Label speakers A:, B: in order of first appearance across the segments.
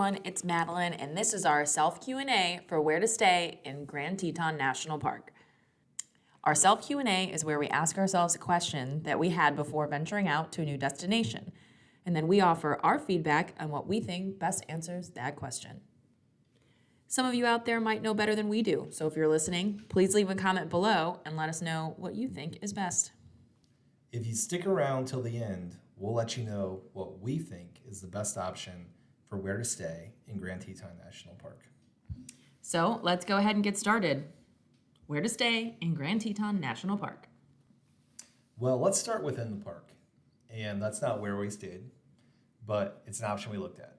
A: everyone, it's Madeline, and this is our self Q&A for where to stay in Grand Teton National Park. Our self Q&A is where we ask ourselves a question that we had before venturing out to a new destination, and then we offer our feedback on what we think best answers that question. Some of you out there might know better than we do, so if you're listening, please leave a comment below and let us know what you think is best.
B: If you stick around till the end, we'll let you know what we think is the best option for where to stay in Grand Teton National Park.
A: So let's go ahead and get started. Where to stay in Grand Teton National Park?
B: Well, let's start within the park. And that's not where we stayed, but it's an option we looked at.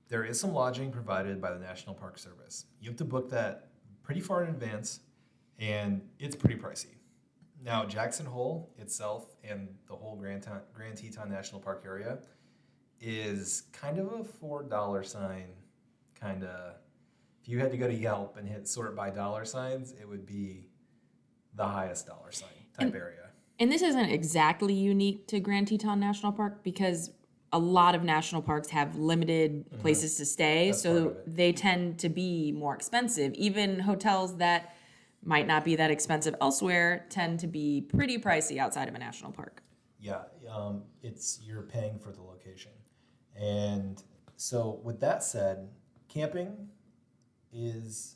B: There is some lodging provided by the National Park Service. You have to book that pretty far in advance, and it's pretty pricey. Now, Jackson Hole itself and the whole Grand Teton National Park area is kind of a $4 sign, kind of. If you had to go to Yelp and hit sort by dollar signs, it would be the highest dollar sign type area.
A: And this isn't exactly unique to Grand Teton National Park because a lot of national parks have limited places to stay, so they tend to be more expensive. Even hotels that might not be that expensive elsewhere tend to be pretty pricey outside of a national park.
B: Yeah, you're paying for the location. And so with that said, camping is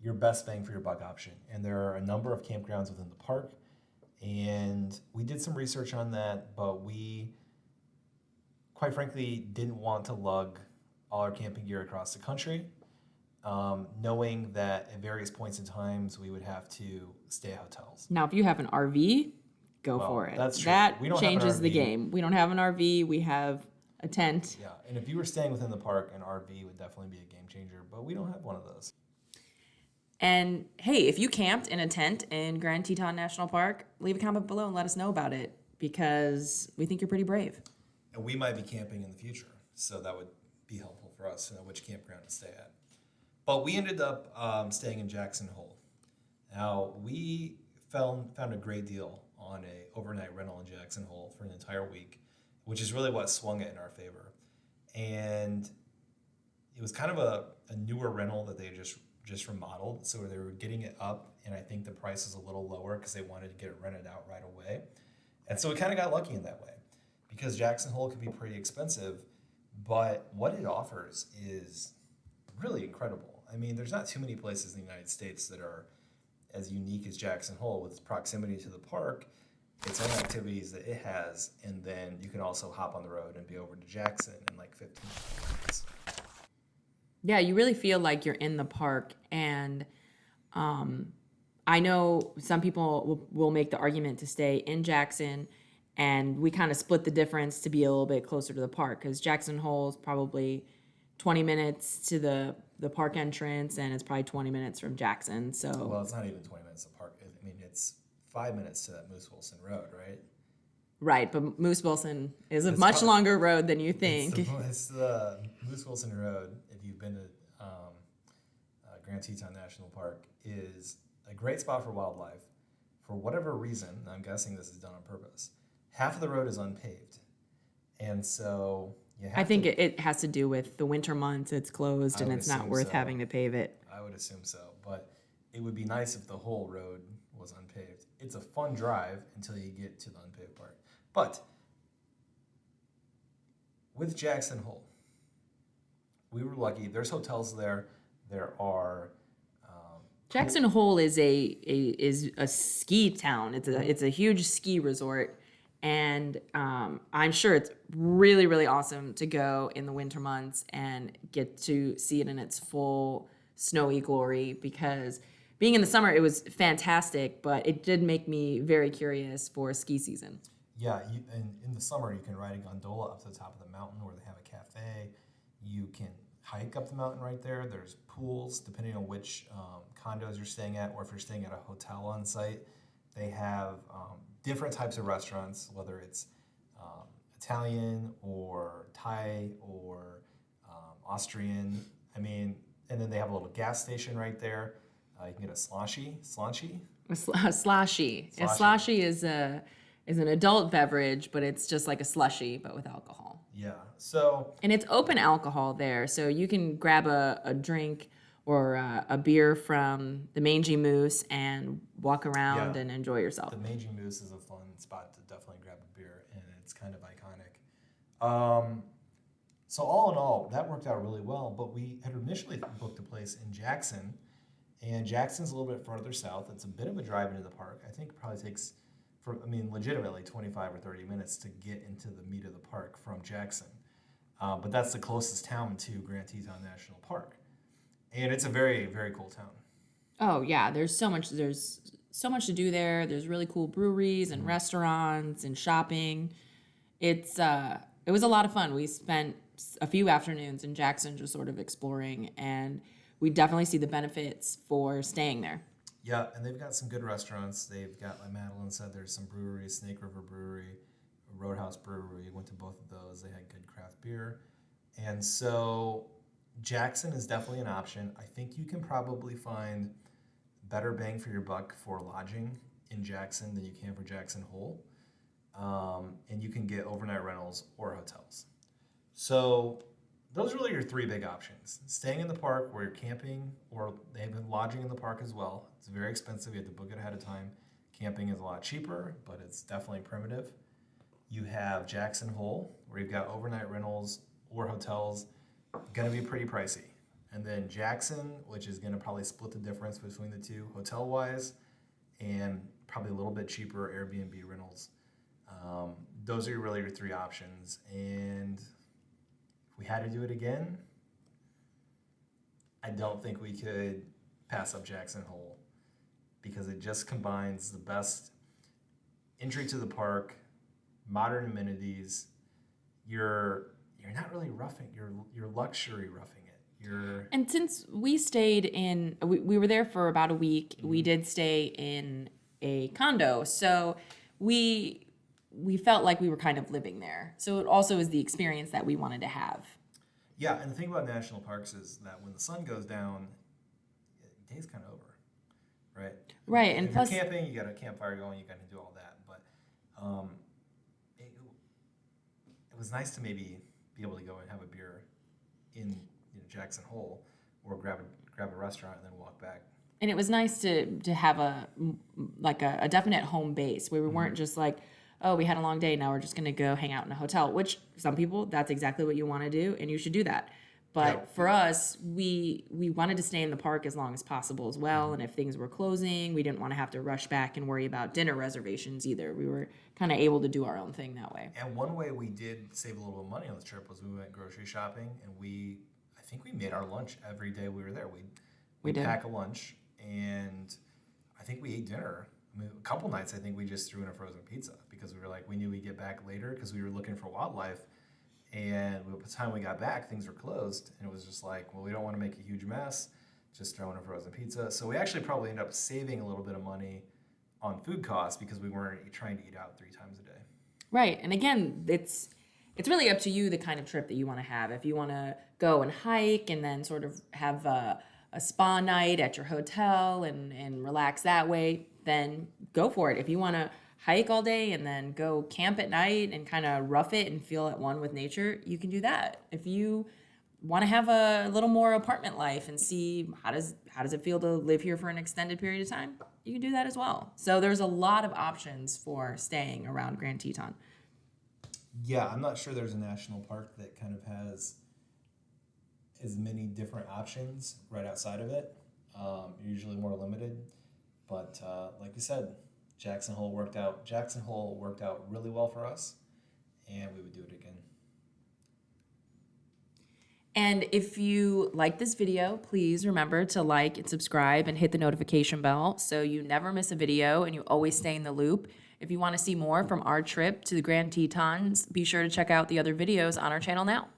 B: your best bang for your buck option. And there are a number of campgrounds within the park. And we did some research on that, but we, quite frankly, didn't want to lug all our camping gear across the country. Knowing that at various points in times we would have to stay at hotels.
A: Now, if you have an RV, go for it.
B: That's true.
A: That
B: We don't have an
A: changes the
B: RV.
A: game. We don't have an RV. We have a tent.
B: Yeah, and if you were staying within the park, an RV would definitely be a game changer, but we don't have one of those.
A: And hey, if you camped in a tent in Grand Teton National Park, leave a comment below and let us know about it because we think you're pretty brave.
B: And we might be camping in the future, so that would be helpful for us to know which campground to stay at. But we ended up staying in Jackson Hole. Now, we found a great deal on a overnight rental in Jackson Hole for an entire week, which is really what swung it in our favor. And it was kind of a newer rental that they just remodeled, so they were getting it up, and I think the price was a little lower because they wanted to get it rented out right away. And so we kind of got lucky in that way because Jackson Hole can be pretty expensive, but what it offers is really incredible. I mean, there's not too many places in the United States that are as unique as Jackson Hole with its proximity to the park, its own activities that it has, and then you can also hop on the road and be over to Jackson in like 15 minutes.
A: Yeah, you really feel like you're in the park. And I know some people will make the argument to stay in Jackson, and we kind of split the difference to be a little bit closer to the park because Jackson Hole is probably 20 minutes to the park entrance, and it's probably 20 minutes from Jackson. So
B: well, it's not even 20 minutes to park. I mean, it's 5 minutes to that Moose Wilson Road, right?
A: Right, but Moose Wilson is a much longer road than you think.
B: It's the Moose Wilson Road, if you've been to Grand Teton National Park, is a great spot for wildlife. For whatever reason, and I'm guessing this is done on purpose, half of the road is unpaved. And so
A: I think it has to do with the winter months. It's closed and it's not worth having to pave it.
B: I would assume so, but it would be nice if the whole road was unpaved. It's a fun drive until you get to the unpaved part. But with Jackson Hole, we were lucky. There's hotels there. There are.
A: Jackson Hole is a ski town. It's a huge ski resort. And I'm sure it's really, really awesome to go in the winter months and get to see it in its full snowy glory because being in the summer, it was fantastic, but it did make me very curious for ski season.
B: Yeah, and in the summer, you can ride a gondola up to the top of the mountain where they have a cafe. You can hike up the mountain right there. There's pools, depending on which condos you're staying at, or if you're staying at a hotel on site. They have different types of restaurants, whether it's Italian or Thai or Austrian. I mean, and then they have a little gas station right there. You can get a sloshy.
A: A sloshy. A sloshy is an adult beverage, but it's just like a slushy, but with alcohol.
B: Yeah. So
A: And it's open alcohol there, so you can grab a drink or a beer from the Mangy Moose and walk around
B: yeah,
A: and enjoy yourself.
B: the Mangy Moose is a fun spot to definitely grab a beer, and it's kind of iconic. So all in all, that worked out really well. But we had initially booked a place in Jackson, and Jackson's a little bit farther south. It's a bit of a drive into the park. I think it probably takes, legitimately 25 or 30 minutes to get into the meat of the park from Jackson. But that's the closest town to Grand Teton National Park, and it's a very, very cool town.
A: Oh yeah, there's so much to do there. There's really cool breweries and restaurants and shopping. It was a lot of fun. We spent a few afternoons in Jackson just sort of exploring, and we definitely see the benefits for staying there.
B: Yeah, and they've got some good restaurants. They've got, like Madeline said, there's some breweries, Snake River Brewery, Roadhouse Brewery. Went to both of those. They had good craft beer. And so Jackson is definitely an option. I think you can probably find better bang for your buck for lodging in Jackson than you can for Jackson Hole. And you can get overnight rentals or hotels. So those are really your three big options. Staying in the park where you're camping, or they have lodging in the park as well. It's very expensive. You have to book it ahead of time. Camping is a lot cheaper, but it's definitely primitive. You have Jackson Hole, where you've got overnight rentals or hotels. Going to be pretty pricey. And then Jackson, which is going to probably split the difference between the two hotel-wise, and probably a little bit cheaper Airbnb rentals. Those are really your three options. And if we had to do it again, I don't think we could pass up Jackson Hole because it just combines the best entry to the park, modern amenities. You're not really roughing, you're luxury roughing it.
A: And since we stayed we were there for about a week, we did stay in a condo, so we felt like we were kind of living there. So it also is the experience that we wanted to have.
B: Yeah, and the thing about national parks is that when the sun goes down, the day's kind of over, right?
A: Right, and
B: if
A: plus
B: you're camping, you got a campfire going, you got to do all that. But it was nice to maybe be able to go and have a beer in Jackson Hole, or grab a restaurant and then walk back.
A: And it was nice to have a definite home base where we weren't just like, oh, we had a long day, now we're just going to go hang out in a hotel, which some people, that's exactly what you want to do, and you should do that. But for us, we wanted to stay in the park as long as possible as well, and if things were closing, we didn't want to have to rush back and worry about dinner reservations either. We were kind of able to do our own thing that way.
B: And one way we did save a little bit of money on this trip was we went grocery shopping, and I think we made our lunch every day we were there. We
A: did
B: pack a lunch, and I think we ate dinner. I mean, a couple nights I think we just threw in a frozen pizza because we were like, we knew we'd get back later because we were looking for wildlife. And by the time we got back, things were closed. And it was just like, well, we don't want to make a huge mess. Just throw in a frozen pizza. So we actually probably ended up saving a little bit of money on food costs because we weren't trying to eat out 3 times a day.
A: Right. And again, it's really up to you the kind of trip that you want to have. If you want to go and hike and then sort of have a spa night at your hotel and relax that way, then go for it. If you want to hike all day and then go camp at night and kind of rough it and feel at one with nature, you can do that. If you want to have a little more apartment life and see how does it feel to live here for an extended period of time, you can do that as well. So there's a lot of options for staying around Grand Teton.
B: Yeah, I'm not sure there's a national park that kind of has as many different options right outside of it. You're usually more limited. But like you said, Jackson Hole worked out really well for us, and we would do it again.
A: And if you like this video, please remember to like and subscribe and hit the notification bell so you never miss a video and you always stay in the loop. If you want to see more from our trip to the Grand Tetons, be sure to check out the other videos on our channel now.